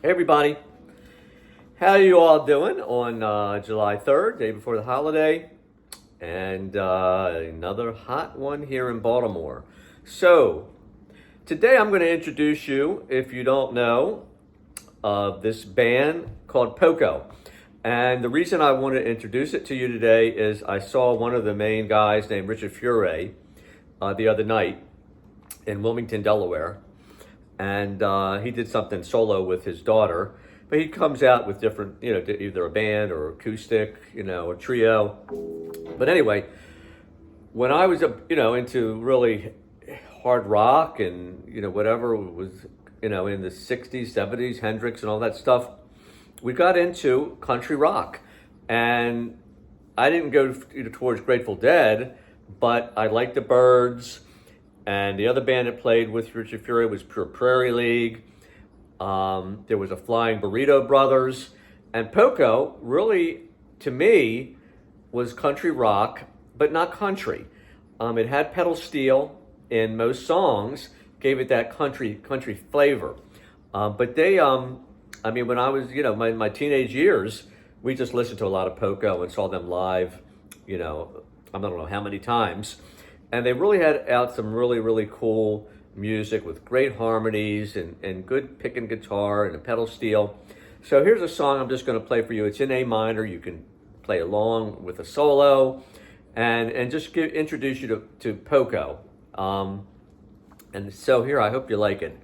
Hey everybody, how are you all doing on July 3rd, day before the holiday? And another hot one here in Baltimore. So, today I'm going to introduce you, if you don't know, this band called Poco. And the reason I want to introduce it to you today is I saw one of the main guys named Richard Furay the other night in Wilmington, Delaware. And he did something solo with his daughter, but he comes out with different, either a band or acoustic, a trio. But anyway, when I was, into really hard rock and, whatever was, in the 60s, 70s, Hendrix and all that stuff, we got into country rock. And I didn't go towards Grateful Dead, but I liked the Byrds. And the other band that played with Richard Furay was Pure Prairie League. There was a Flying Burrito Brothers. And Poco, really, to me, was country rock, but not country. It had pedal steel in most songs, gave it that country flavor. But they, when I was, my teenage years, we just listened to a lot of Poco and saw them live, I don't know how many times. And they really had out some really, really cool music with great harmonies and good picking guitar and a pedal steel. So here's a song I'm just going to play for you. It's in A minor. You can play along with a solo and just introduce you to Poco. And so here, I hope you like it.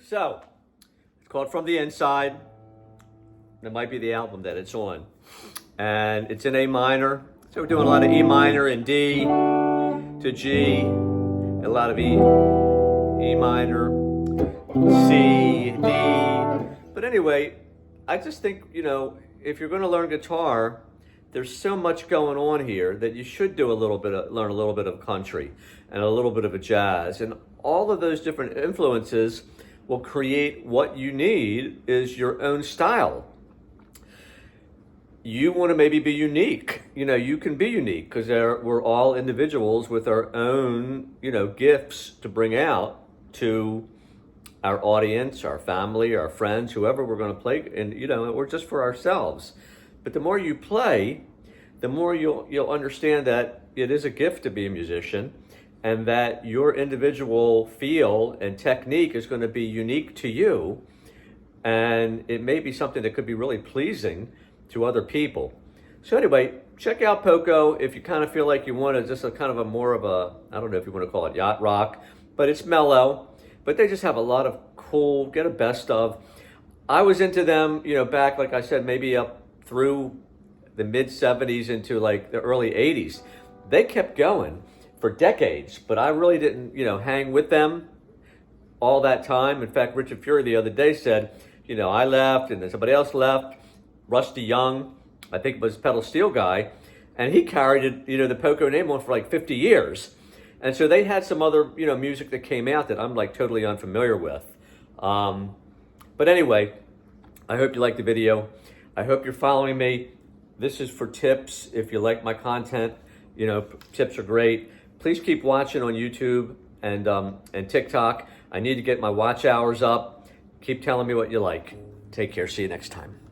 So, it's called From the Inside. It might be the album that it's on. And it's in A minor. So we're doing a lot of E minor and D to G, a lot of E minor, C, D. But anyway, I just think, if you're going to learn guitar, there's so much going on here that you should learn a little bit of country and a little bit of a jazz. And all of those different influences will create what you need is your own style. you want to maybe be unique. You can be unique because we're all individuals with our own, gifts to bring out to our audience, our family, our friends, whoever we're going to play, and or just for ourselves. But the more you play, the more you'll understand that it is a gift to be a musician, and that your individual feel and technique is going to be unique to you, and it may be something that could be really pleasing to other people. So anyway, check out Poco if you kind of feel like you want to just a kind of a more of a, I don't know if you want to call it yacht rock, but it's mellow. But they just have a lot of cool, get a best of. I was into them, back, like I said, maybe up through the mid 70s into like the early 80s. They kept going for decades, but I really didn't, hang with them all that time. In fact, Richard Fury the other day said, I left and then somebody else left. Rusty Young, I think was pedal steel guy, and he carried it, the Poco name on for like 50 years. And so they had some other, music that came out that I'm like totally unfamiliar with. But anyway, I hope you liked the video. I hope you're following me. This is for tips. If you like my content, tips are great. Please keep watching on YouTube and TikTok. I need to get my watch hours up. Keep telling me what you like. Take care. See you next time.